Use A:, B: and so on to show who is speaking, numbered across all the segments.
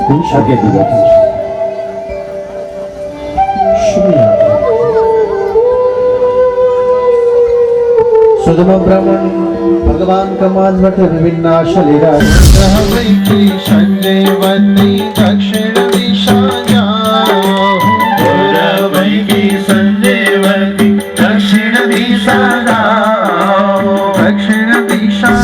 A: आगे दिया सुदमा ब्राह्मण भगवान का मान मठ विनाश लीला
B: संजय वती दक्षिण दिशा जाओ संजय वती दक्षिण दिशा जाओ दक्षिण दिशा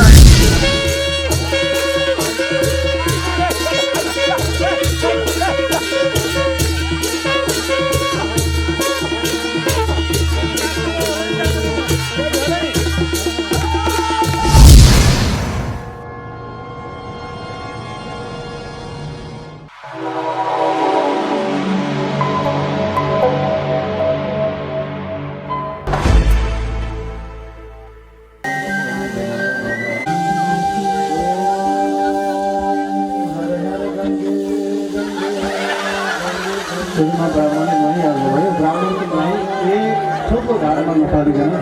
A: सुदमा ब्राह्मण नहीं आ गए ब्राह्मण की नहीं ये खुद को धारणा उठा दिया ना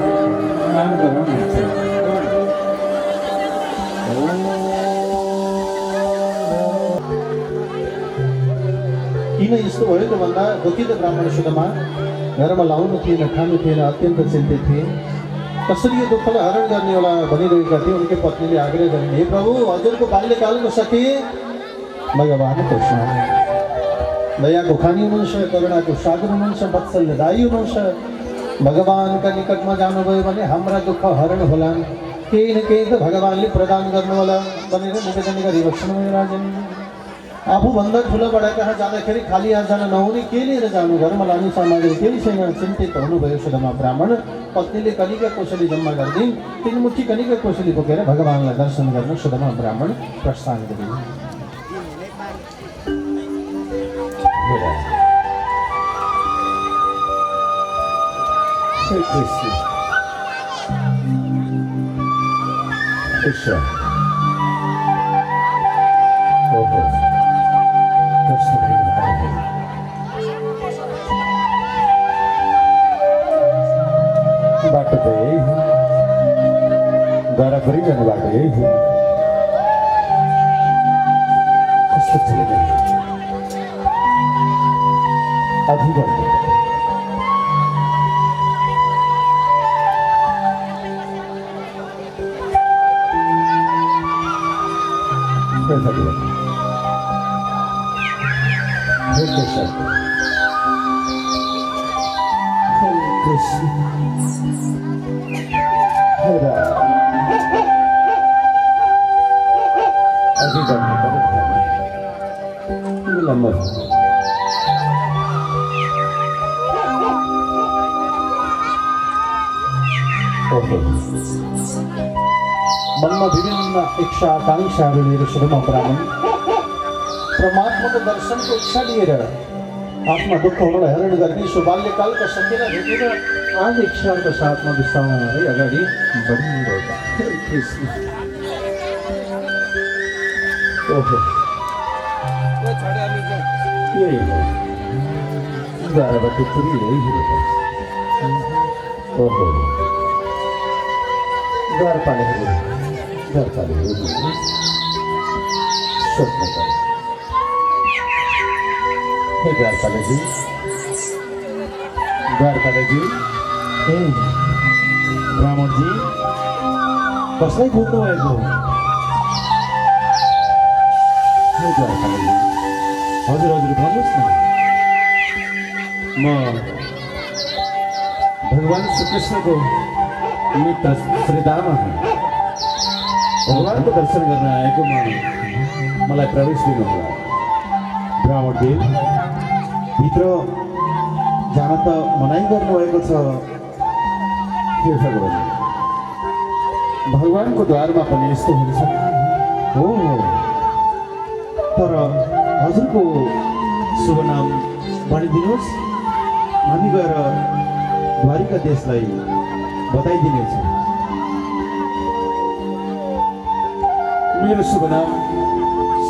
A: नाम करो किन यस्तो भयो त भन्दा दुखित ब्राह्मण सुदमा घरमा लाउनु थिएन खानु थिएन अत्यन्त चिन्तित थिए कसरी यो दुःखलाई हरण गर्ने होला भनिरहेका थिए उनकी पत्नीले आग्रह गरिन् हे प्रभु हजुरको बाल्यकालमा सके भगवान कृष्ण दयाको खानी हुनुहुन्छ करुणाको सागर हुनुहुन्छ वत्सल्यदायी हुनुहुन्छ भगवानका निकटमा जानुभयो भने हाम्रा दुःख हरण होला केही न केही त भगवानले प्रदान गर्नु होला भनेर निवेदन गरिबस्नु राजन आफूभन्दा ठुलोबाट कहाँ जाँदाखेरि खाली हात जान नहुने के लिएर जानु घरमा लाने सामग्री केही छैन चिन्तित हुनुभयो सुदमा ब्राह्मण पत्नीले कनिका कोसली जम्मा गरिदिन् तीन मुठी कनिका कोसली बोकेर भगवानलाई दर्शन गर्न सुदमा ब्राह्मण प्रस्थान गरिन् Krishna. Krishna. Oh, Krishna बाटो त यही हो गरा गरिरहनु बाटो यही हो कस्तो चलिरहनु अभिगम मनमा विभिन्न इच्छा आकांक्षाहरू लिएर सुदमा ब्राह्मण परमात्माको दर्शनको इच्छा लिएर आफ्ना दुःखहरूलाई हरण गर्ने सो बाल्यकालका सकेर भेटेर आज इच्छाको साथमा बिस्तारै अगाडि बढिरहेका यही हो द्वाराबाट पुरी यही ओहो द्वारपालहरू स्वप्न करे हे द्वारपालजी हे ब्राह्मणजी कसलाई खोज्नु भएको हे द्वारपालजी हजुर भन्नुहोस् न म भगवान श्रीकृष्णको मित्र श्रीदामा भगवानको दर्शन गर्न आएको मलाई प्रवेश दिनुहोला ब्राह्मणदेव भित्र जान त मनाइ गर्नुभएको छ के भगवान भगवानको द्वारमा पनि यस्तो हुन्छ हो तर हजुरको शुभ नाम भनिदिनुहोस् हामी गएर द्वारिका देशलाई बताइदिनेछु मेरो शुभ नाम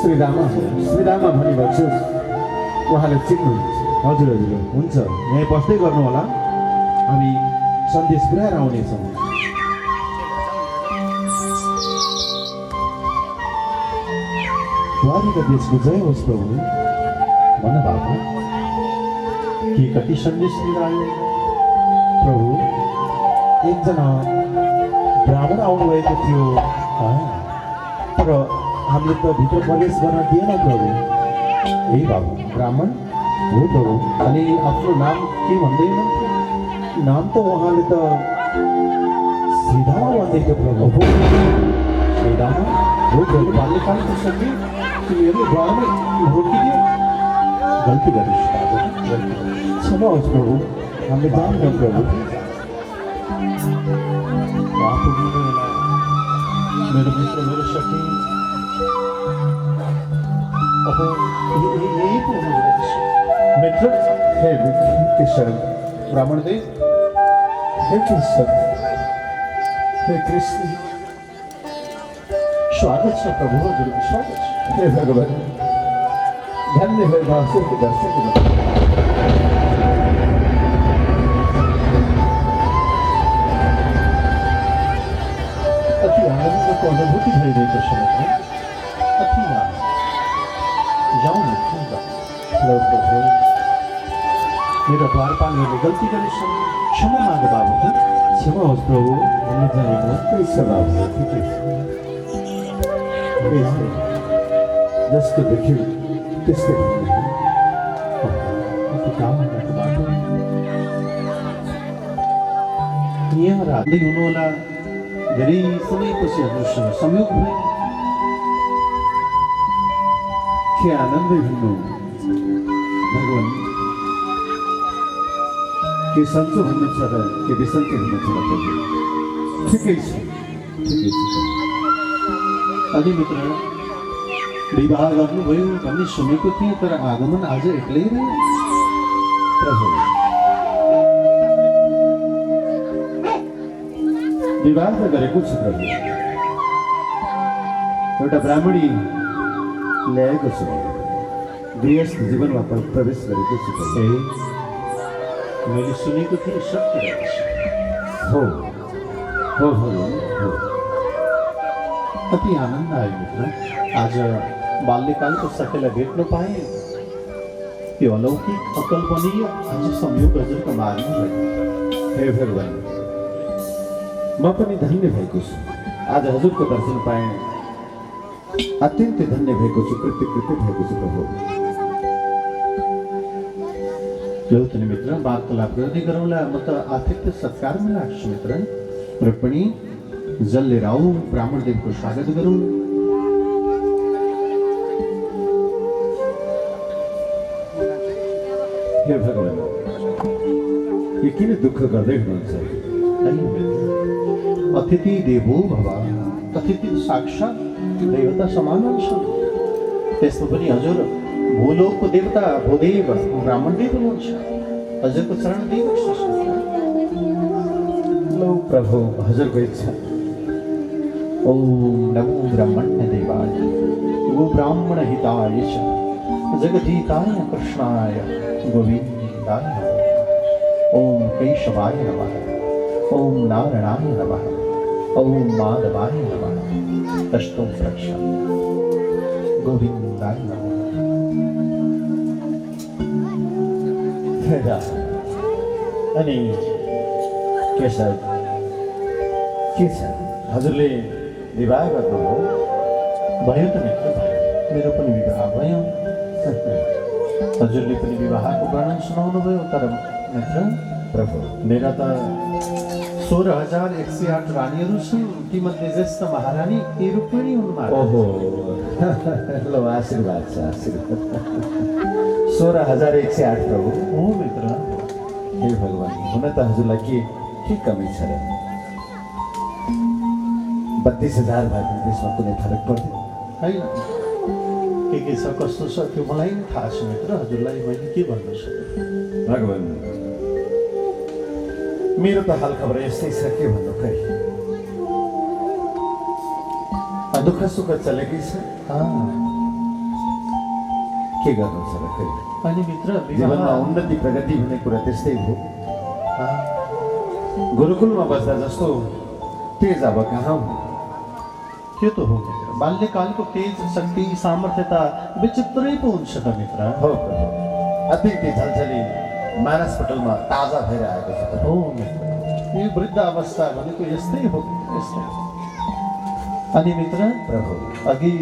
A: श्रीदामा हो श्रीदामा भनिरहेको छु उहाँले चिन्नुहुन्छ हजुर हुन्छ यहाँ बस्दै गर्नु होला हामी सन्देश पुर्याएर आउनेछौँ द्वारिका देशको जय होस् प्रभु भन बाबु के कति सन्देश लिएर आयो?
C: प्रभु एकजना ब्राह्मण आउनुभएको थियो तर हामीले त भित्र प्रवेश गर्न दिएन प्रभु।
A: ए बाबु ब्राह्मण
C: हो प्रभु।
A: अनि आफ्नो नाम के भन्दै हुनुहुन्थ्यो?
C: नाम त उहाँले त श्रीधाम भन्दै थियो प्रभु।
A: श्रीधाम
C: हो प्रभु।
A: बाल्यकाल त सके तिमीहरू घरमै रोकिदियो।
C: गल्ती गरिस् बाबु, गल्ती गरिस्। क्षमा होस् प्रभु, हामीले जान्दैनौँ प्रभु।
A: बापु मेरो मित्र मेरो सखी अब यही पो हुनुहुन्छ मित्र।
C: हे कृष्ण,
A: ब्राह्मण देव
C: हे कृष्ण, हे कृष्ण,
A: स्वागत छ प्रभु, हजुरको स्वागत छ।
C: हे भगवान, धन्य भए भाषुको दर्शन।
A: अति आनन्दको अनुभूति भइरहेको छ मित्र, अति आनन्द। जाउँ मित्र,
C: प्रभु
A: मेरो द्वारपालहरूले गल्ती गरेछन्, क्षमा माग बाबु।
C: क्षमा होस् प्रभु, हामीले जानेनौँ। कृष्ण बाबु, ठिकै छ। जस्तो देख्यो त्यस्तै भन्नु।
A: अति काम भएको बाटो यहाँ राख्दै हुनुहोला। धेरै समयपछि हजुरसँग संयोग भयो।
C: के आनन्दै हुनु भगवान। के सन्चो हुनु छ र के बिसन्चो हुनु छ र प्रभु। ठिकै छ, ठिकै छ।
A: अनि मित्र विवाह गर्नुभयो भन्ने सुनेको थिएँ, तर आगमन आज एक्लै रह्यो
C: प्रभु।
A: विवाह त गरेको छु प्रभु,
C: एउटा ब्राह्मणी ल्याएको छु, गृहस्थ जीवनमा प्रवेश गरेको छु प्रभु।
A: मैले सुनेको थिएँ सत्य रहेछ।
C: हो हो हो हो।
A: अति आनन्द आयो मित्र। आज बाल्यकालको सखेलाई भेट्न पाएँ। त्यो अलौकिक अकल्पनीय आज संयोग हजुरको मार्गमा भयो।
C: हे भगवान, म पनि धन्य भएको छु। आज हजुरको दर्शन पाएँ, अत्यन्तै धन्य भएको छु, कृतज्ञ भएको छु प्रभु।
A: ल्याउतनी मित्र, वार्तालाप गर्दै गरौँला। म त आतिथ्य सत्कारमा लाग्छु मित्र। र पनि जल लिएर आऊ, ब्राह्मण देवको स्वागत गरौँ।
C: हे भगवान, यो किन दुःख गर्दै हुनुहुन्छ?
A: अतिथि देवो भव, अतिथि साक्षात् देवता समान हुन्छ। त्यसमा पनि हजुर भूलोकको देवता भूदेव ब्राह्मण देव हुनुहुन्छ। हजुरको चरण देव
C: लौ प्रभु, हजुरको इच्छा।
A: ओम नमो ब्रह्मण्य देवाय गो ब्राह्मण हिताय च जगदीताय कृष्णाय गोविन्दाय नमः। ओम केशवाय नमः। ओम नारायणाय नमः। ओम माधवाय नमः। अष्टों रक्षा गोविन्दाय नमः।
C: अनि केशव, के छ? हजुरले विवाह गर्नुभयो?
A: भयो त मित्र, भयो। मेरो पनि विवाह भयो। हजुरले पनि विवाहको वर्णन सुनाउनु भयो। तर मित्र
C: प्रभु,
A: मेरा त 16,108 रानीहरू छन्। तीमध्ये ज्येष्ठ महारानी ए रुक्मिणी हुन्।
C: ओहो, ल आशीर्वाद छ, आशीर्वाद। 16,108 प्रभु।
A: हो मित्र।
C: हे भगवान, हुन त हजुरलाई के कमी छ र? 32,000 भए पनि त्यसमा कुनै फरक पर्दैन।
A: होइन, के छ कस्तो छ त्यो मलाई पनि थाहा छ मित्र। हजुरलाई मैले के भन्न सक्छु?
C: भगवान, मेरो त हाल खबर यस्तै छ, के भन्नु खै। दुःख सुख चलेकै छ, के गर्नु छ र खै।
A: अनि मित्र
C: जीवनमा उन्नति प्रगति हुने कुरा त्यस्तै हो। गुरुकुलमा बस्दा जस्तो तेज अब कहाँ हो?
A: त्यो त हो मित्र। बाल्यकालको तेज शक्ति सामर्थ्यता विचित्रै पो हुन्छ त मित्र।
C: हो प्रभु, अत्यन्तै झल्झली मानसपटलमा ताजा भएर आएको छ प्रभु।
A: हो मित्र, यो वृद्ध अवस्था भनेको यस्तै हो, यस्तै। अनि मित्र,
C: प्रभु
A: अघि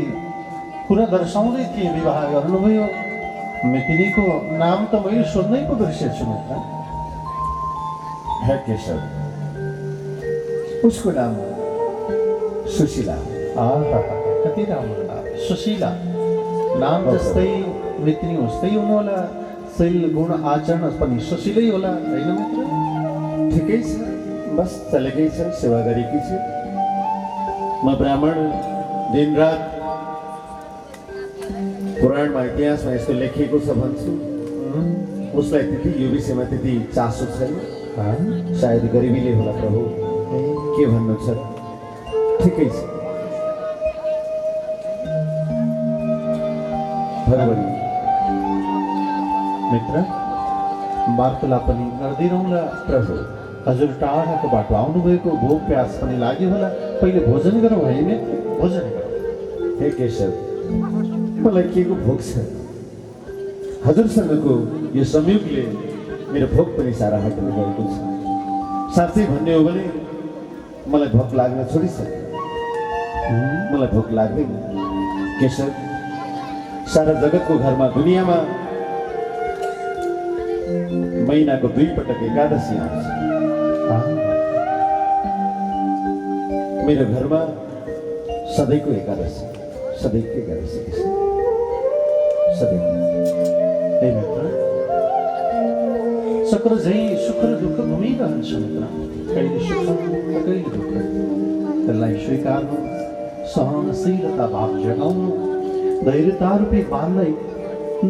A: कुरा दर्शाउँदै थिएँ विवाह गर्नुभयो, मितिनीको नाम त मैले सोध्नै पो बिर्सेछु मित्र।
C: हे केशव, उसको नाम सुशीला।
A: आहा, कति राम्रो नाम, सुशीला। नाम जस्तै मितिनी उस्तै हुनुहोला, शैल गुण आचरण पनि सुशीलै होला, होइन मित्र?
C: ठिकै छ, बस चलेकै छ, सेवा गरेकी छु। म ब्राह्मण दिनरात पुराणमा इतिहासमा यस्तो लेखिएको छ भन्छु। उसलाई त्यति यो विषयमा त्यति चासो छैन, सायद गरिबीले होला प्रभु, के भन्नु छ। ठिकै छ भगवान्।
A: मित्र, वार्तालाप पनि गर्दै रहौँला।
C: प्रभु
A: हजुर टाढाको बाटो आउनुभएको, भोक प्यास पनि लाग्यो होला, पहिले भोजन गरौँ है मित्र, भोजन गरौँ।
C: हे केशव, मलाई के को भोक छ। हजुरसँगको यो संयोगले मेरो भोक पनि सारा हटेर गएको छ। साँच्चै भन्ने हो भने मलाई भोक लाग्न छोडिसक्यो। मलाई भोक लाग्दैन केशव। सारा जगतको घरमा, दुनियाँमा महिनाको 2 पटक एकादशी आउँछ। मेरो घरमा सधैँको एकादशी, सधैँको एकादशी, सधैँ।
A: हे मित्र, चक्र झै सुख र दुःख घुमिरहन्छ मित्र, कहिले सुख त कहिले दुःख। त्यसलाई स्वीकार्नु, सहनशीलता भाव जगाउनु, धैर्यता रूपी बाणलाई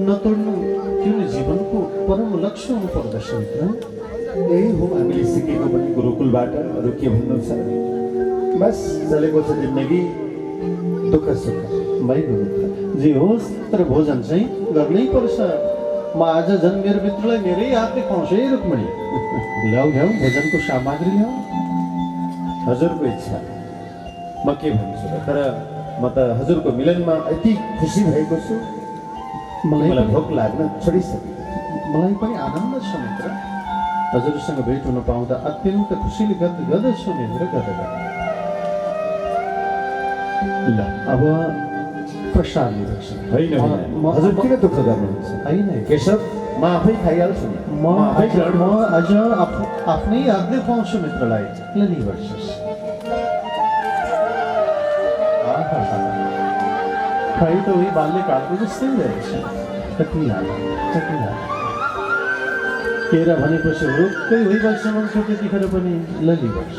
A: नतोड्नु, त्यो नै जीवनको परम लक्ष्य हुनुपर्दछ मित्र।
C: यही हो हामीले सिकेको पनि गुरुकुलबाट। अरू के भन्नु छ। बस चलेको छ जिन्दगी, दुःख सुख।
A: भइगयो मित्र, जे होस्, तर भोजन चाहिँ गर्नै पर्छ। म आज झन् मेरो मित्रलाई मेरै हातले खुवाउँछु है रुक्मणी। ल्याऊ ल्याऊ, भोजनको सामग्री ल्याऊ।
C: हजुरको इच्छा, म के भन्छु र। तर म त हजुरको मिलनमा यति खुसी भएको छु, मलाई भोक लाग्न छोडिसक्यो।
A: मलाई पनि आनन्द छ मित्र, हजुरसँग भेट हुन पाउँदा अत्यन्त खुसीले गर्दछु मित्र, गर्दा। ल अब प्रसाद लिनुहोस्।
C: होइन हजुर किन दुःख गर्नुहुन्छ।
A: होइन
C: केशव, म आफै खाइहाल्छु नि।
A: म आज आफ्नै हातले खुवाउँछु मित्रलाई। ल लिनुहोस्। खै त उही बाल्यकालको जस्तै रहेछ। कति लाला, कति लाला। केरा भनेपछि हुरुक्कै भइबस्छ मान्छे, त्यतिखेर पनि ल लिनुहोस्।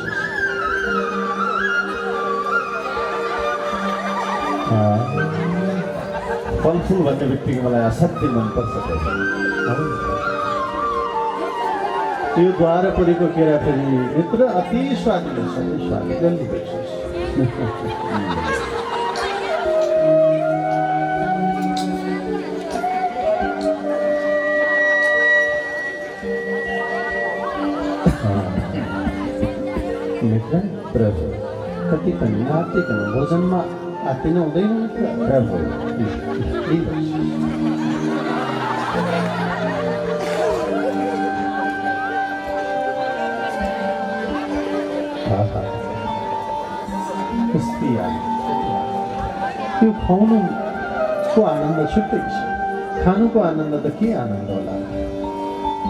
C: फलफुल भन्ने बित्तिकै मलाई असाध्यै मनपर्छ।
A: त्यो द्वार परेको केरा फेरि मित्र अति स्वादिलो छ, स्वादिलो। लिनुहोस्। मित्र,
C: प्रभु
A: कति पनि आत्तिकन भोजनमा आत्तिन हुँदैन मित्र।
C: प्रभु
A: लिनुहोस्। कस्ती त्यो खुवाउनुको आनन्द छुट्टै छ, खानुको आनन्द त के आनन्द होला।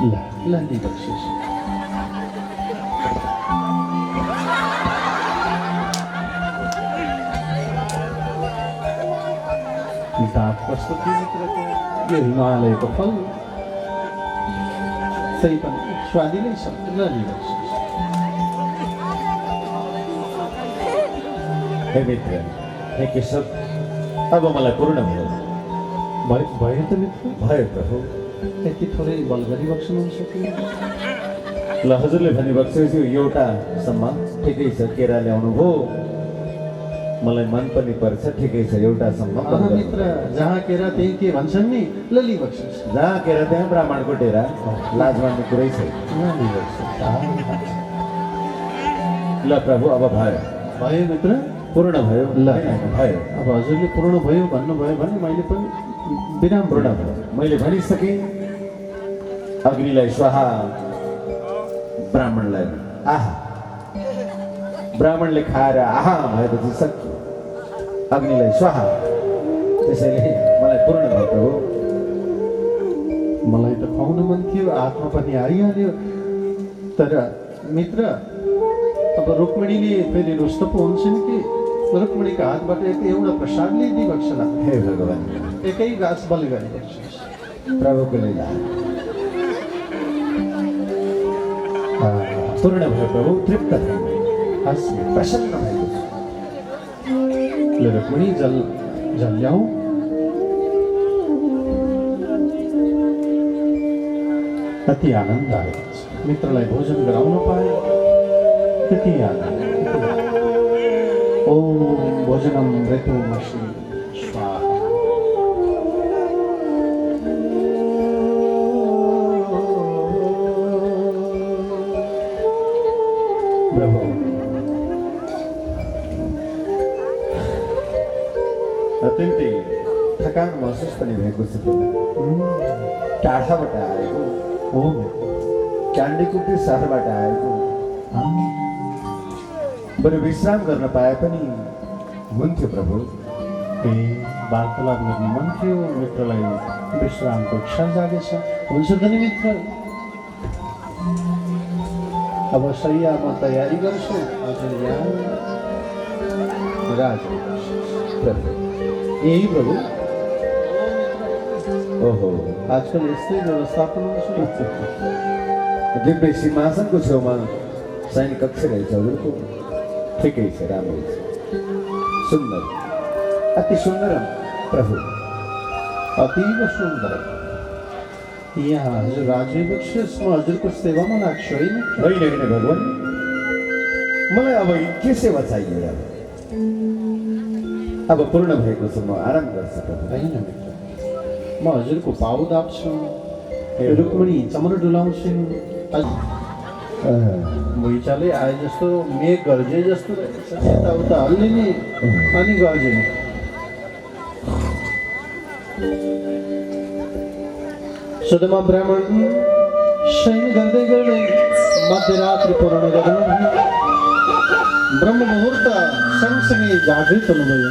A: ल ल लिनुहोस्। दाँत कस्तो थियो मित्रको, यो हिमालयको फल, सही पनि स्वादिलै छ। ल लिनुहोस्।
C: हे मित्र, हे केशव, अब मलाई पूर्ण भयो।
A: भयो त मित्र,
C: भयो प्रभु।
A: यति थोरै बल गरिबक्सनु सक्यो।
C: ल हजुरले भनिबक्सेपछि एउटासम्म ठिकै छ। केरा ल्याउनु भयो, मलाई मन पनि पर्छ, ठिकै छ। एउटासम्म
A: मित्र, जहाँ केरा त्यही के भन्छन् नि। ल लिनुहोस्।
C: जहाँ केरा त्यहाँ ब्राह्मणको डेरा, लाज मान्ने कुरै छैन।
A: ल लिनुहोस्।
C: ल प्रभु, अब भयो।
A: भयो मित्र,
C: पूर्ण भयो
A: ल।
C: भयो
A: अब हजुरले पूर्ण भयो भन्नुभयो भने मैले पनि विराम
C: पूर्ण भयो मैले भनिसकेँ अग्निलाई स्वाहा ब्राह्मणलाई आहा ब्राह्मणले खाएर आहा भएपछि सक्यो अग्निलाई स्वाहा त्यसैले मलाई पूर्ण भयो प्रभु
A: मलाई त खुवाउन मन थियो आत्मा पनि आइहाल्यो तर मित्र अब रुक्मिणीले फेरि रुष्ट पो हुन्छन् कि रुक्मिणीको हातबाट एउटा प्रसादले दिइबक्सला
C: हे भगवान्
A: एकै गाछ बल गरिबक्छ
C: प्रभुको लीला पूर्ण भयो प्रभु तृप्त भयो
A: हाँस्ने
C: प्रसन्न भएको छु
A: ले रुक्मिणी जल जल ल्याऊ कति आनन्द आएको छ मित्रलाई भोजन गराउन पाए कति आनन्द ओम भोजनम ऋतुमसि स्वाहा
C: प्रभु अत्यन्तै थकान महसुस पनि भएको छ टाढाबाट आएको
A: ओम
C: क्यान्डीकुटी सहरबाट आएको बरु विश्राम गर्न पाए पनि हुन्थ्यो प्रभु
A: ए वार्तालाप गर्ने मन थियो मित्रलाई विश्रामको इच्छा जागेछ हुन्छ त नि मित्र अब शैयामा तयारी गर्छु हजुर यहाँ राज
C: प्रभु यही प्रभु ओहो
A: आजकल यस्तै व्यवस्थापन हुन्छ
C: दिव्य सिंहासनको छेउमा सैनिक कक्ष रहेछ हजुरको ठिकै छ राम्रो छ सुन्दर अति सुन्दर प्रभु
A: अतीव सुन्दर यहाँ हजुर राजविवक्ष म हजुरको सेवामा लाग्छु होइन
C: होइन होइन भगवान् मलाई अब के सेवा चाहियो अब पूर्ण भएको छ म आराम गर्छु प्रभु
A: होइन मित्र म हजुरको पाउ दाप्छु रुक्मिणी चमर डुलाउँछिन् भुइँचालै आए जस्तो मेघ गर्जे जस्तो रहेछ यताउता हल्लिने अनि गर्जिने सुदमा ब्राह्मण शयन गर्दै गर्दै मध्यरात्रि पूर्ण गर्नु ब्रह्म मुहुर्त सँगसँगै जागृत हुनुभयो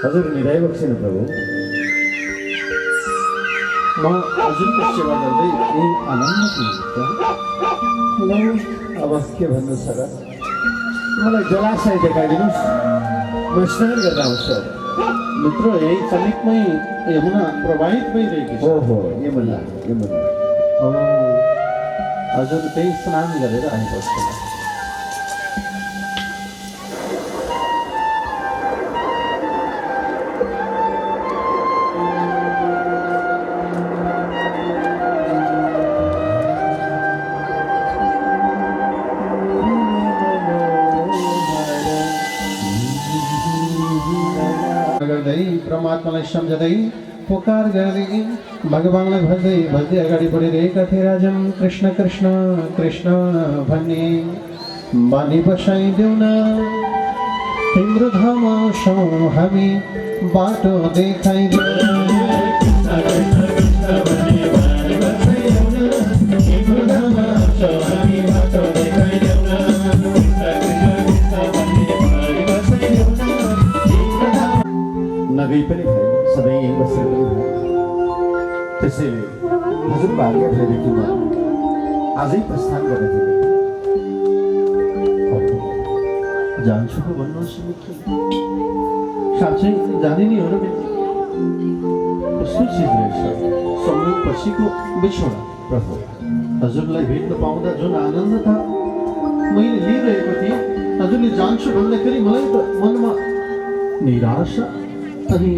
C: हजुर निधाइ बक्सिनु प्रभु
A: म हजुरको सेवा गर्दै यही आनन्द हुन्छ
C: अब के भन्नु छ र मलाई जलाशय देखाइदिनुहोस् म स्नान गर्न आउँछु
A: मित्र यही समीपमै यमुना प्रवाहित भइरहेकी छ
C: ओहो यमुना यमुना
A: हजुर त्यही स्नान गरेर आइबस्छ गर्दै परमात्मालाई सम्झँदै पुकार गर्दै भगवानलाई भन्दै भन्दै अगाडि बढिरहेका थिए राजन कृष्ण कृष्ण कृष्ण भन्ने बानी बसाइदेऊ न तिम्रो धाम छौँ हामी बाटो देखाइदेऊ
C: नगई पनि भयो सधैँ यहीँ बसेर पनि भयो त्यसैले हजुरको आज्ञा भएदेखि म आजै प्रस्थान गर्न थिएँ
A: जान्छु पो भन्नुहोस् मित्र साँच्चै जाने नि हो र मित्र कस्तो चिज रहेछ समय पछिको बिछोडा
C: प्रभु
A: हजुरलाई भेट्न पाउँदा जुन आनन्द था मैले लिइरहेको थिएँ हजुरले जान्छु भन्दाखेरि मलाई त मनमा निराशा अनि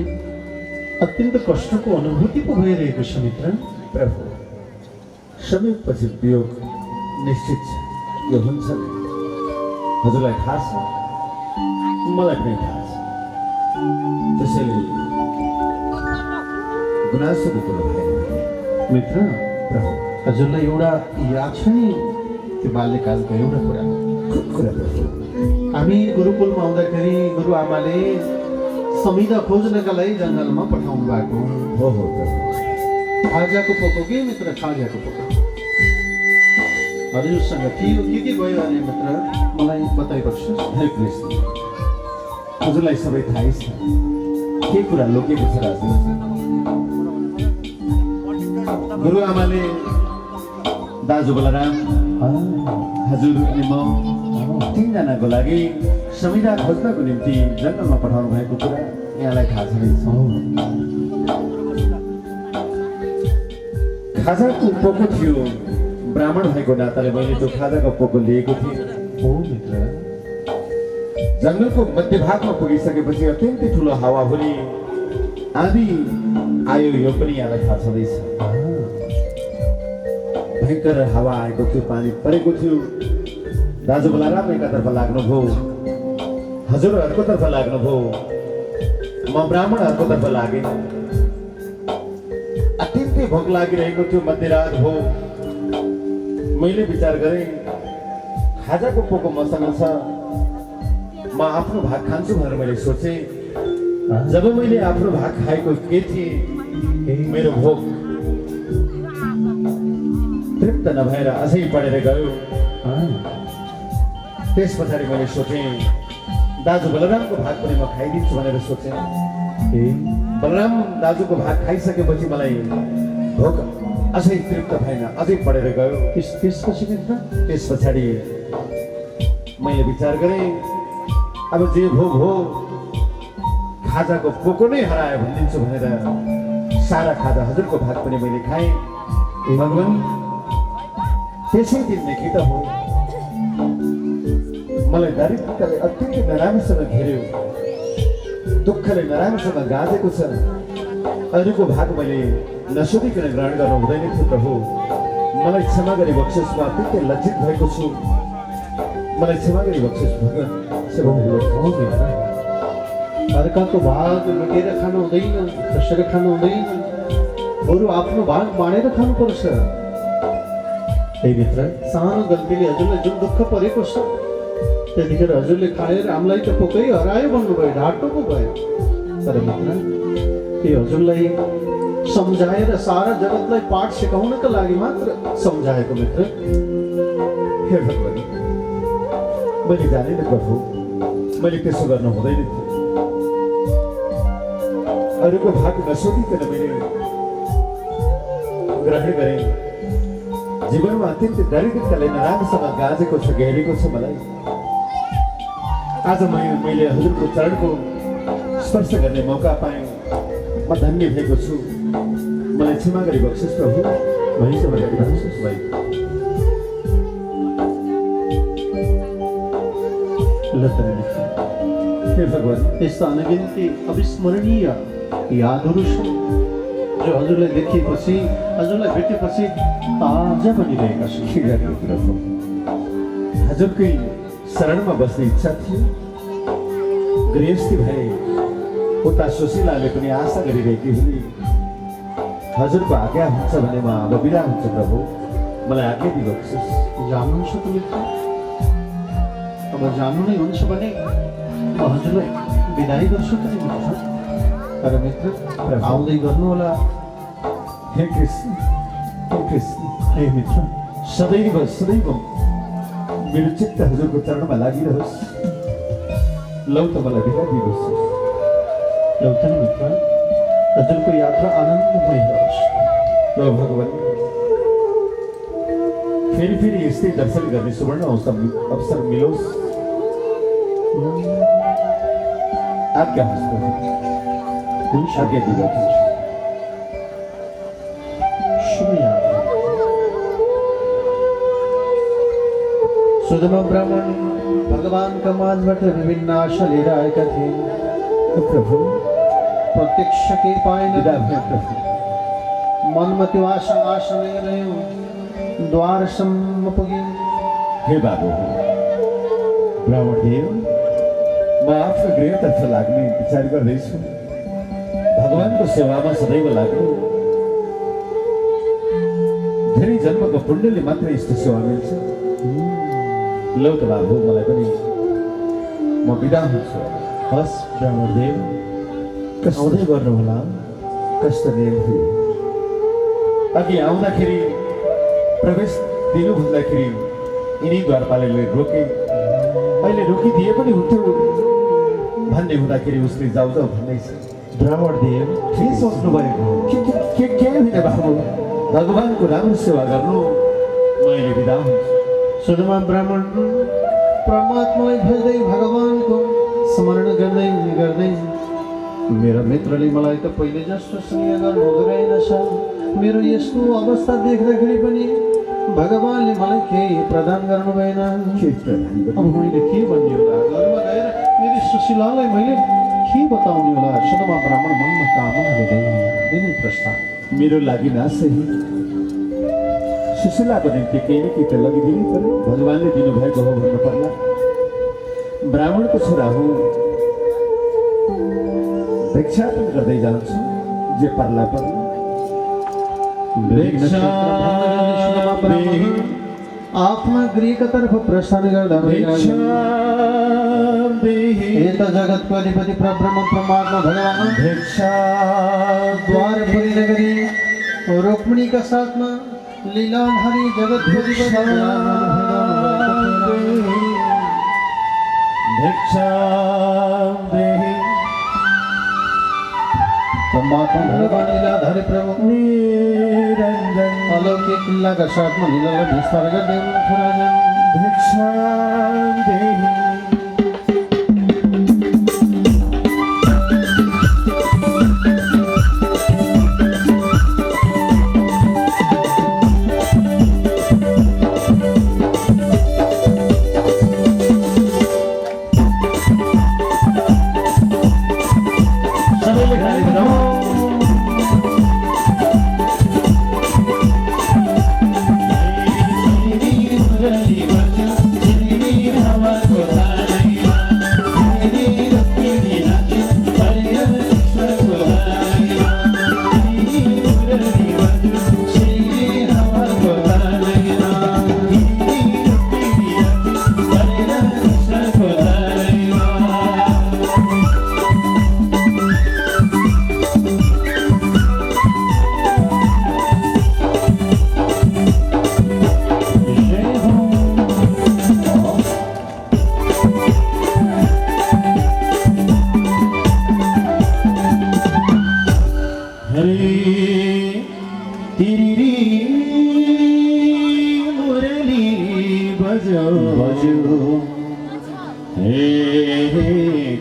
A: अत्यन्त कष्टको अनुभूति पो भइरहेको छ मित्र
C: प्रभु समयपछि वियोग निश्चित छ यो हुन्छ हजुरलाई थाहा छ मलाई पनि थाहा छ त्यसैले गुनासोको कुरो भएन
A: मित्र
C: प्रभु
A: हजुरलाई एउटा याद छ नि त्यो बाल्यकालको एउटा कुरा
C: कुरा प्रभु
A: हामी गुरुकुलमा आउँदाखेरि गुरुआमाले समिधा खोज्नका लागि जङ्गलमा पठाउनु भएको
C: हो प्रभु
A: खाजाको पोको के मित्र खाजाको पोको हजुरसँग थियो के भयो अरे मित्र मलाई बताइपर्छ
C: हे कृष्ण हजुरलाई सबै थाहै छ के कुरा लोकेको छ राजु गुरुआमाले दाजु बलराम हजुर अनि म तीनजनाको लागि संविधान खोज्नको निम्ति जङ्गलमा पठाउनु भएको कुरा यहाँलाई थाहा छ नै छ। खाजाको पोको थियो ब्राह्मण भएको नाताले मैले त्यो खाजाको पोको लिएको थिएँ
A: हो मित्र
C: जङ्गलको मध्यभागमा पुगिसकेपछि अत्यन्तै ठुलो हावाहुरी आँधी आयो यो पनि यहाँलाई थाहा छँदैछ भयङ्कर हावा आएको थियो पानी परेको थियो दाजु बलराम एकातर्फ लाग्नुभयो हजुर अर्कोतर्फ लाग्नुभयो म ब्राह्मणहरूको तर्फ लागेँ अत्यन्तै भोक लागिरहेको थियो मध्यरात भयो मैले विचार गरेँ खाजाको पोको मसँग छ म आफ्नो भाग खान्छु भनेर मैले सोचेँ जब मैले आफ्नो भाग खाएको के थिएँ मेरो भोक तृप्त नभएर अझै बढेर गयो त्यस पछाडि मैले सोचेँ दाजु बलरामको भाग पनि म खाइदिन्छु भनेर सोचेँ बलराम दाजुको भाग खाइसकेपछि मलाई भोक अझै तृप्त भएन अझै बढेर गयो
A: त्यसपछि मित्र
C: त्यस पछाडि मैले विचार गरेँ अब जे भो खाजाको पोको नै हरायो भनिदिन्छु भनेर सारा खाजा हजुरको भाग पनि मैले खाएँ भगवान् त्यसै दिनदेखि त हो मलाई दारिद्रताले अत्यन्तै नराम्रोसँग घेर्यो दुःखले नराम्रोसँग गाँजेको छ अरूको भाग मैले नसोधिकन ग्रहण गर्नु हुँदैन थियो प्रभु मलाई क्षमा गरी बक्सियोस् म अत्यन्तै लज्जित भएको छु मलाई क्षमा गरी बक्सियोस् भगवान् सेवा
A: अर्काको भाग लुटेर खानु हुँदैन खसेर खानु हुँदैन बरु आफ्नो भाग बाँडेर खानुपर्छ है मित्र सानो गल्तीले हजुरलाई जुन दुःख परेको छ त्यतिखेर हजुरले खाएर हामीलाई त पोकै हरायो भन्नुभयो ढाँटो पो भयो तर मित्र त्यो हजुरलाई सम्झाएर सारा जगतलाई पाठ सिकाउनका लागि मात्र सम्झाएको मित्र
C: हे भगवान् मैले जाने न प्रभु मैले त्यसो गर्न हुँदैन थियो अरूको भाग नसोधिकन मैले ग्रहण गरेँ जीवनमा अत्यन्तै दरिद्रताले नराम्रोसँग गाँजेको छ घेरेको छ मलाई आज मैले हजुरको चरणको स्पर्श गर्ने मौका पाएँ म धन्य भएको छु मलाई क्षमा गरी बक्सियोस् प्रभु भनिन्छ भने बक्सियोस् भाइ हे भगवान्
A: यस्ता अनगिन्ती अविस्मरणीय यादहरू छन् जो हजुरलाई देखेपछि हजुरलाई भेटेपछि ताजा बनिरहेका छन्
C: के गर्ने प्रभु हजुरकै शरणमा बस्ने इच्छा थियो गृहस्थी भए उता सुशीलाले पनि आशा गरिरहेकी हुने हजुरको आज्ञा हुन्छ भने म अब बिदा हुन्छ प्रभु मलाई आज्ञा दिनुहोस्
A: जान्नुहुन्छ त मित्र अब जानु नै हुन्छ भने म हजुरलाई बिदाई गर्छु त नि मित्र तर मित्र आउँदै गर्नु होला
C: हे कृष्ण
A: हे मित्र
C: सदैव मेरो चित्त हजुरको चरणमा लागिरहोस् लौ त मलाई बिदा दिनुहोस्
A: एउटा मित्र हजुरको यात्रा आनन्दमय होस्
C: लौ भगवान् फेरि यस्तै दर्शन गर्ने सुवर्ण अवसर मिलोस् आज्ञा होस् प्रभु आज्ञा दिनुहोस्
A: शुभ यात्रा सुदामा ब्राह्मण भगवानका माझबाट विभिन्न आशा लिएर आएका थिए
C: प्रभु
A: प्रत्यक्ष केही पाएन
C: विदा भयो प्रभु
A: मनमा त्यो आशा नै रह्यो द्वारसम्म पुग्यो
C: हे बाबु ब्राह्मण देव म आफ्नो गृहतर्फ लाग्ने विचार गर्दैछु भगवानको सेवामा सदैव लाग्नु धेरै जन्मको पुण्यले मात्रै यस्तो सेवा मिल्छ। लौ त बाबु, मलाई पनि म बिदा हुन्छु।
A: हस् ब्राह्मणदेव, आउँदै गर्नुहोला।
C: कस्तो नियम थियो, अघि आउँदाखेरि प्रवेश दिनु भन्दाखेरि यिनी द्वारपालले रोके, अहिले रोकिदिए पनि हुन्थ्यो भन्ने हुँदाखेरि उसले जाऊ जाऊ भन्दैछ।
A: ब्राह्मणदेव, के सोच्नु भएको?
C: के होइन बाबु, भगवानको राम्रो सेवा गर्नु, मैले बिदा हुन्छु।
A: सुनमा ब्राह्मण, परमात्मालाई भेट्दै भगवानको स्मरण गर्दै गर्दै मेरो मित्रले मलाई त पहिले जस्तो स्नेह गर्नु हुँदो रहेनछ। मेरो यस्तो अवस्था देख्दाखेरि पनि भगवानले मलाई केही प्रदान गर्नु भएन। अब मैले के भन्ने होला? घरमा गएर मेरो सुशीलालाई मैले के बताउने होला? सुनमा ब्राह्मण मनमा कामना लिँदै दिने प्रस्ताव।
C: मेरो लागि नसही सुशीलाको निम्ति केही न केही त लगिदिनै पर्यो। भगवानले दिनुभएको हो भन्नु पर्ला। ब्राह्मणको छोरा हुँ, भिक्षा पनि गर्दै जान्छु, जे पर्ला पर्ला।
A: आफ्ना गृहका तर्फ प्रस्थान गर्दा यता जगतको अधिपति परब्रह्म परमात्मा भगवान द्वारपुरी नगरी रुक्मिणीका साथमा लीलाधारी जगतपति परमात्मा भगवान लीलाधारी प्रभु निरंजन अलौकिक लीलाका साथमा लीलालाई विस्तार गर्दै
C: भिक्षा देहि।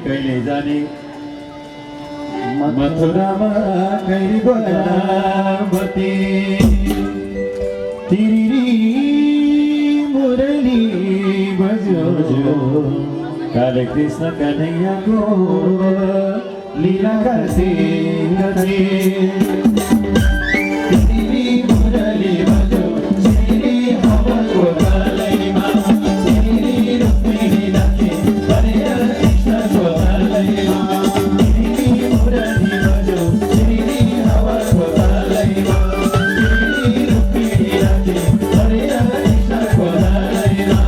C: कहिले जाने मथुरामा गैरी बनावती तिरी मुरली बजो काले कृष्ण कन्हैयाको लीला गर्थे तिरी मुरली बजो श्री हवको तालैमा श्री रुक्मिणी नाचे हरिया कृष्णको तालैमा तिरी मुरली बजो श्री हवको तालैमा श्री रुक्मिणी नाचे हरिया कृष्णको तालैमा।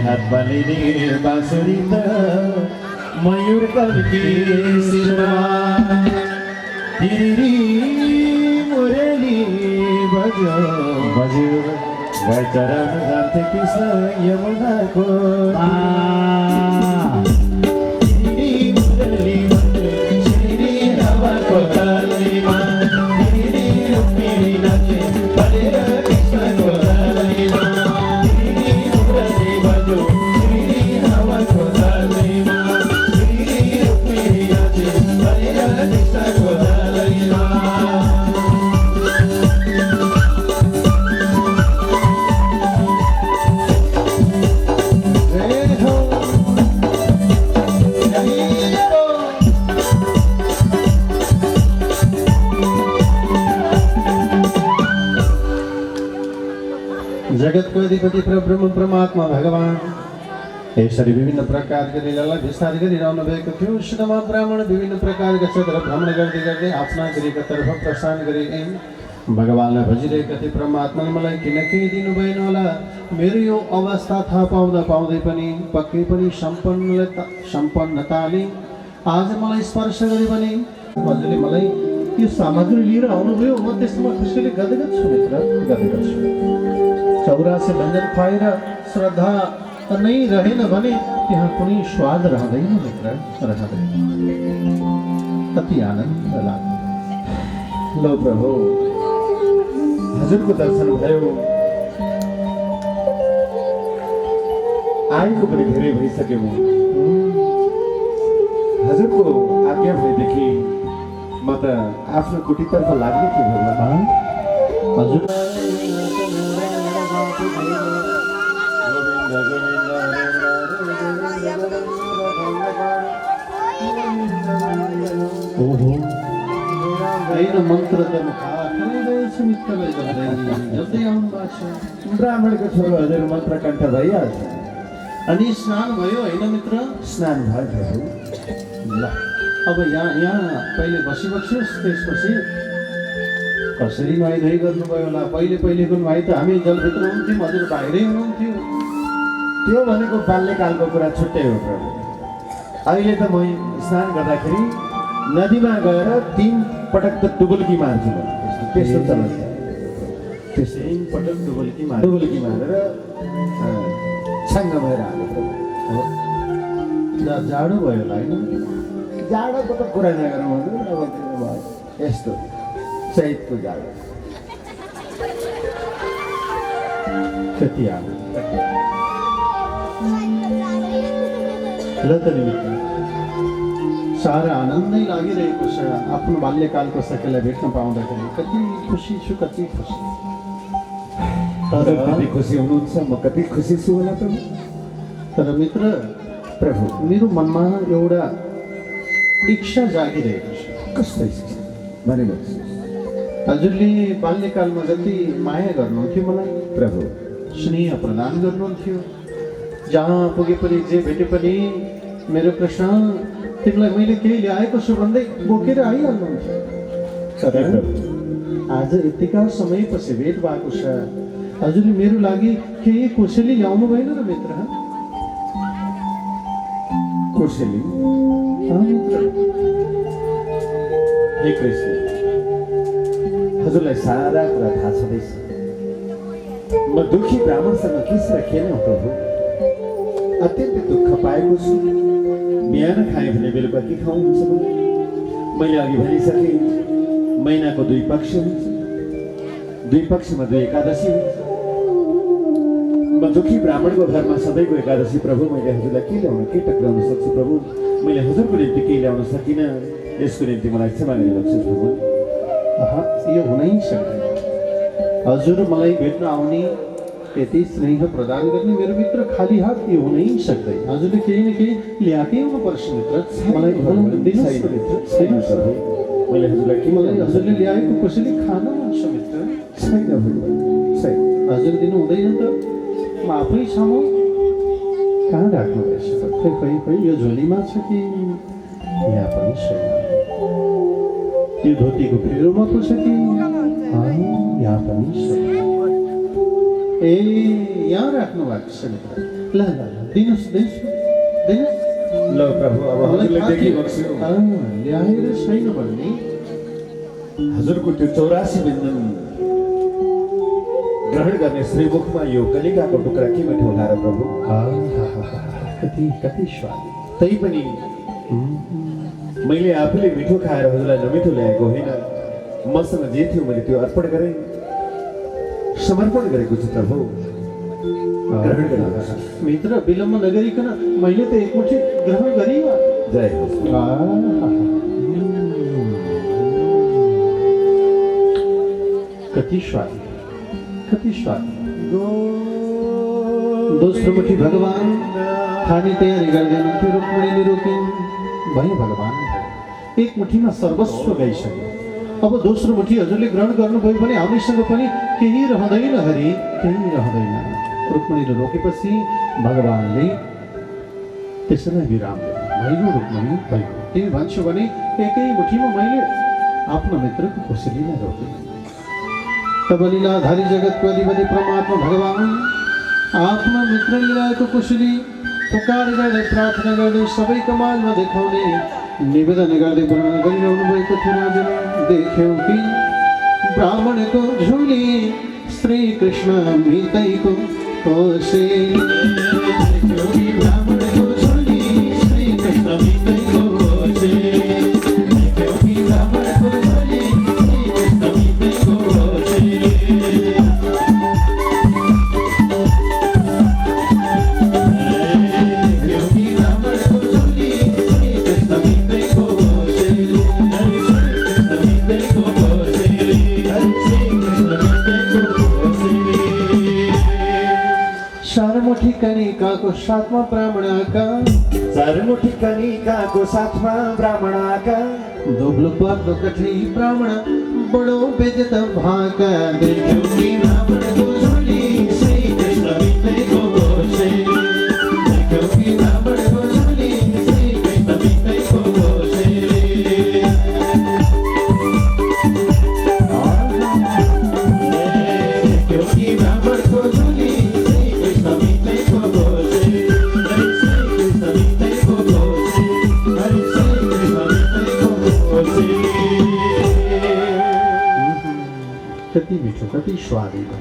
C: हात बालिने बाँसुरी त मयूर कल्की शिरमा तिरी मुरली बजो बज्यो चरण जान्थे कृष्ण यमुनाको तिरी मुरली बज्यो श्री हवाको तालैमा तिरी रुक्मिणी नाचे हरेर कृष्णको तालैमा तिरी मुरली बज्यो श्री हवाको तालैमा तिरी रुक्मिणी नाचे हरेर कृष्णको तालैमा।
A: सबैको अधिपति परब्रह्म परमात्मा भगवान यसरी विभिन्न प्रकारका लीलालाई विस्तार गरिरहनु भएको थियो। सुदामा ब्राह्मण विभिन्न प्रकारका क्षेत्र भ्रमण गर्दै गर्दै आफ्ना गृहका तर्फ प्रस्थान गरे। भगवानलाई भजिरहेका थिए, परमात्माले मलाई किन केही दिनु भएन होला? मेरो यो अवस्था थाहा पाउँदा पाउँदै पनि पक्कै पनि सम्पन्नताले आज मलाई स्पर्श गर्यो भने हजुरले मलाई यो सामग्री लिएर आउनुभयो, म त्यसमा खुसीले गदगद छु मित्र, गदगद छु। 84 व्यञ्जन खुवाएर श्रद्धा नै रहेन भने त्यहाँ कुनै स्वाद रहँदैन मित्र, रहँदैन। कति आनन्द लाग्यो।
C: लो प्रभु, हजुरको दर्शन भयो, आएको पनि धेरै भइसक्यो। हजुरको आज्ञा भएदेखि म त आफ्नो कुटीतर्फ लाग्ने थिएँ भगवान।
A: हजुर ओहो होइन मन्त्र त मित्रलाई जप्दै आउनु भएको छ।
C: ब्राह्मणको छोरो हजुर मन्त्र कण्ठ भइहाल्छ।
A: अनि स्नान भयो होइन मित्र?
C: स्नान भयो प्रभु।
A: ल अब यहाँ पहिले बसिबस्नुहोस्, त्यसपछि कसरी नुहाइधुवाइ गर्नुभयो होला? पहिलेको नुहाइ त हामी जलभित्र हुन्थ्यौँ, हजुर बाहिरै हुनुहुन्थ्यो।
C: त्यो भनेको बाल्यकालको कुरा छुट्टै हो प्रभु। अहिले त म स्नान गर्दाखेरि नदीमा गएर 3 पटक त डुबुल्की मार्छु। त्यस्तो चलन छ। त्यसै
A: 3 पटक डुबुल्की
C: मारेर छाङ्ग भएर आएको प्रभु।
A: जाडो भयो होला होइन?
C: जाडोको त कुरा नगरौँ हजुर, अब भयो यस्तो चैतको जाडो।
A: कति आयो ल त मित्र, सारा आनन्दै लागिरहेको छ आफ्नो बाल्यकालको सकेलाई भेट्न पाउँदाखेरि। कति खुसी छु, कति खुसी।
C: तर कति खुसी हुनुहुन्छ, म कति खुसी छु होला प्रभु।
A: तर मित्र
C: प्रभु,
A: मेरो मनमा एउटा इच्छा जागिरहेको छ।
C: कस्तो इच्छा भनेपछि?
A: हजुरले बाल्यकालमा जति माया गर्नुहुन्थ्यो मलाई,
C: प्रभु
A: स्नेह प्रदान गर्नुहुन्थ्यो, जहाँ पुगे पनि जे भेटे पनि मेरो कृष्ण तिमीलाई मैले केही ल्याएको छु भन्दै बोकेर आइहाल्नुहुन्थ्यो। तर आज यतिका समयपछि भेट भएको छ, हजुरले मेरो लागि केही कोसेली ल्याउनु भएन र मित्र?
C: कोसेली?
A: मित्र
C: हे कृष्ण, हजुरलाई सारा कुरा थाहा छँदैछ। म दुःखी ब्राह्मणसँग किसेर खेल्न प्रभु अत्यन्त दुःख पाएको छु। बिहान खाएँ भने बेलुका के खाउँ हुन्छ मैले अघि भनिसकेँ। महिनाको 2 पक्ष हुन्छ, 2 पक्षमा 2 एकादशी हुन्छ। म दुःखी ब्राह्मणको घरमा सधैँको एकादशी प्रभु मैले हजुरलाई के ल्याउन, के टक्राउन सक्छु प्रभु? मैले हजुरको निम्ति केही ल्याउन सकिनँ, यसको निम्ति मलाई क्षमा गरिदिनुहोस् प्रभु।
A: यो हुनै सक्दैन। हजुर मलाई भेट्न आउने, यति स्नेह प्रदान गर्ने मेरो मित्र खाली हात यो हुनै सक्दैन। हजुरले केही न केही ल्याएकै हुनुपर्छ मित्र। मलाई दिनुहोस् न मित्र।
C: छैन प्रभु, मैले हजुरलाई के
A: मलाई हजुरले ल्याएको कसैले खान मन छ मित्र।
C: छैन प्रभु, छैन।
A: हजुर दिनु हुँदैन त? म आफै छामौँ। कहाँ राख्नु भएछ? खै यो झोलीमा छ कि यहाँ पनि छैन? यो धोतीको भित्रोमा पो छ कि यहाँ पनि छैन? ए यहाँ राख्नु भएको छ मित्र। ल दिनुहोस्।
C: ल प्रभु, अब हजुरले देखिबक्स्यो।
A: ल्याएर छैन भन्ने
C: हजुरको त्यो 84 व्यञ्जन ग्रहण गर्ने श्रीमुखमा यो कलिकाको टुक्रा के मिठो होला र प्रभु?
A: कति स्वाद।
C: तै पनि मैले आफूले मिठो खाएर हजुरलाई नमिठो ल्याएको होइन। मसँग जे थियो मैले त्यो अर्पण गरेँ, समर्पण गरेको छु प्रभु। ग्रहण गर्नुहोस्
A: मित्र, विलम्ब नगरिकन मैले त एकमुठी ग्रहण गरेँ।
C: जय होस्।
A: कति स्वाद। दोस्रो मुठी भगवान खाने तयारी गर्दैनन्थ्यो। रुक्मिणीले रोकिन्। भयो भगवान, एक मुठीमा सर्वस्व गइसक्यो। अब दोस्रो मुठी हजुरले ग्रहण गर्नुभयो भने हामीसँग पनि केही रहँदैन हरि, केही रहँदैन। रुक्मिणीले रोकेपछि भगवानले त्यसैलाई विराम दिए। भइगयो रुक्मिणी, भइगयो। तिमी भन्छौ भने एकै मुठीमा मैले आफ्नो मित्रको कुशलीलाई रोके। तब लीलाधारी जगतको अधिपति परमात्मा भगवान आफ्ना मित्र लीलाको कुशली पुकार गर्दै प्रार्थना गर्दै सबैको माझमा देखाउने निवेदन गर्दै वर्णन गरिरहनु भएको थियो। राजाले देख्यौ कि ब्राह्मणको झोली श्री कृष्ण मितैको कोसेली। देख्यौ कि ब्राह्मणको झोली श्री कृष्ण मितैको कोसेली। देख्यौ कि ब्राह्मणको झोली श्री कृष्ण मितैको कोसेली। सारमुठी कनिकाको साथमा ब्राह्मणका,
C: सारमुठी कनिकाको साथमा ब्राह्मणका,
A: दोब्लो पर्दो कठै ब्राह्मण बडो बेजत भाका। देख्यौ कि ब्राह्मणको झोली श्री कृष्ण मितैको कोसेली। देख्यौ कि ब्राह्मणको झोली श्री कृष्ण मितैको कोसेली। देख्यौ कि ब्राह्मणको झोली कति मिठो, कति स्वादिलो।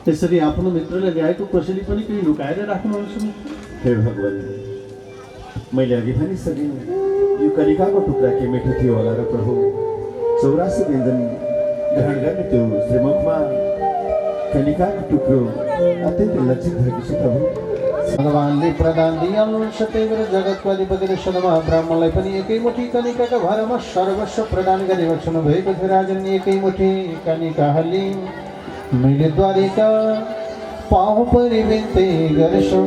A: त्यसरी आफ्नो मित्रले ल्याएको कोसेली पनि केही लुकाएर राख्नुहुन्छ।
C: हे भगवान, मैले अघि भनिसकेँ यो कनिकाको टुक्रा के मिठो थियो होला र प्रभु। 84 व्यञ्जन ग्रहण गर्ने त्यो श्रीमुखमा कनिकाको टुक्रो अत्यन्त लज्जित भएको छ प्रभु।
A: भगवानले प्रदान दिइहाल्नुहुन्छ, त्यही भएर जगतको अधिपतिले सदमा ब्राह्मणलाई पनि एकै मुठी कनिकाका भरमा सर्वस्व प्रदान गरी बचाउनु भएको थियो। राजन एकै मुठी कनिका हल्ली मैले द्वारिका पाहु परि बिन्ती गर्छु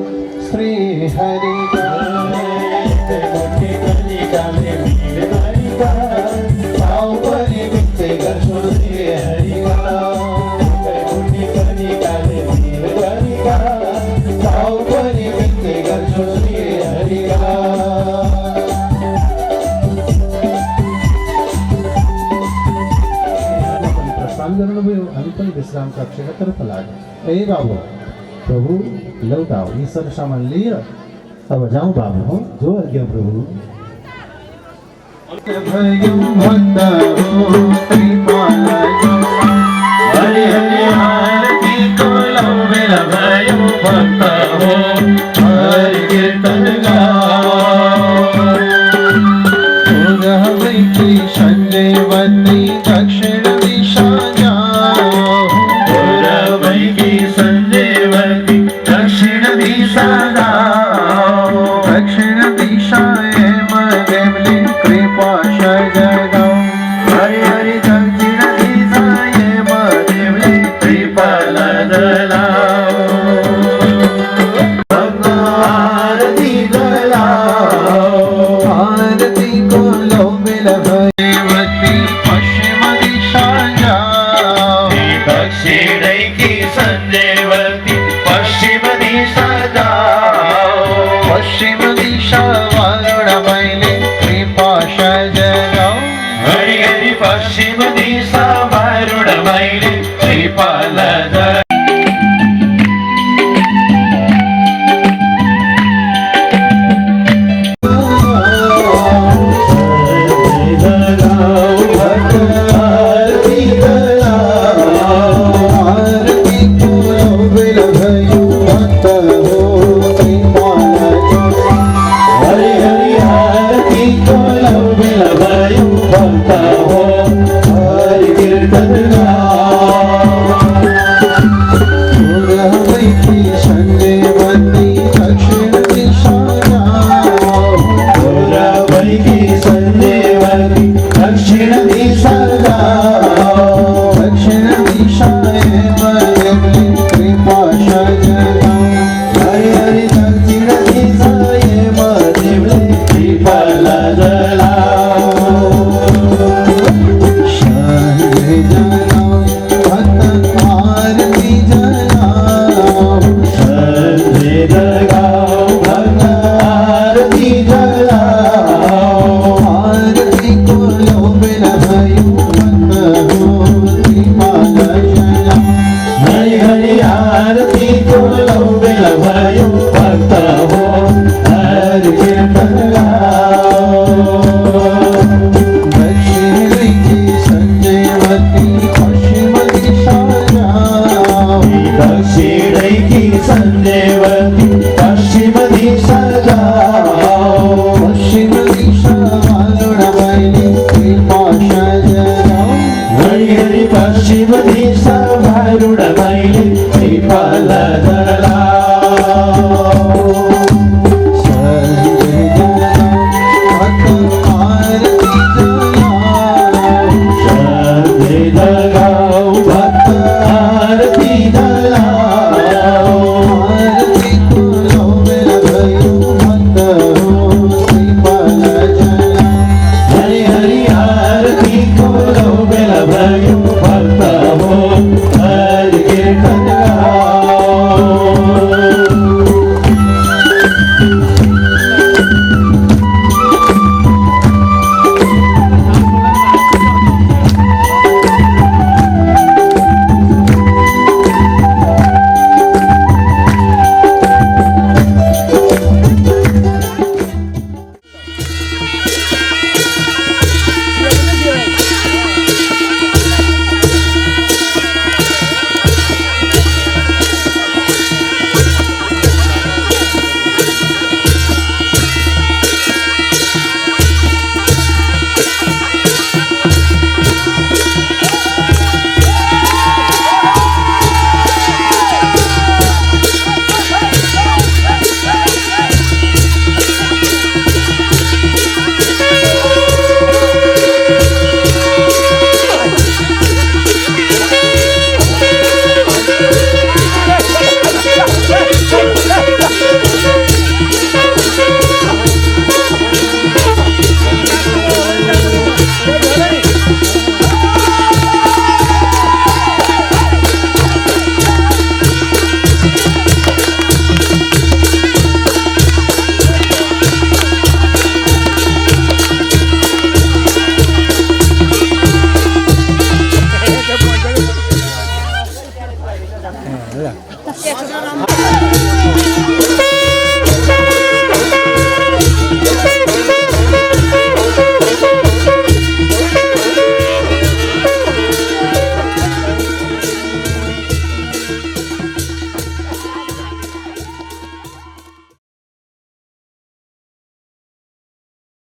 A: श्री हरिका। एकै मुठी कनिका मैले द्वारिका पाहु परि बिन्ती गर्छु श्री हरिका। एकै मुठी कनिका मैले द्वारिका पाहु परि बिन्ती गर्छु श्री हरिका। प्रस्थान गर्नुभयो, हामी पनि विश्राम कक्षका तर्फ लाग्यौँ। ए बाबु, प्रभु लौटाओ यी सरसामान लिएर अब जाउँ बाबु। हो जो आज्ञा प्रभु।
B: भयो भक्त हो कृपालयो, हरि हरि आरतीको लौबेला भयो भक्त हो हरि कीर्तन गाओ। पूर्वैकी सञ्जयवती दक्षिण दिशा जाओ। पूर्वैकी सञ्जयवती दक्षिण दिशा जाओ। दक्षिण दिशाए मदेवली कृपा सजगाओ। हरि हरि दक्षिण दिशाए मदेवली कृपा लजलाओ। आरती गलाओ।
A: आरती को लो बेला
B: देवती पश्चिम दिशा जाओ। दक्षिण की संदेवती पश्चिम दिशा जाओ।
A: पश्चिम दिशा वारुण मैले कृपा सजगाओ।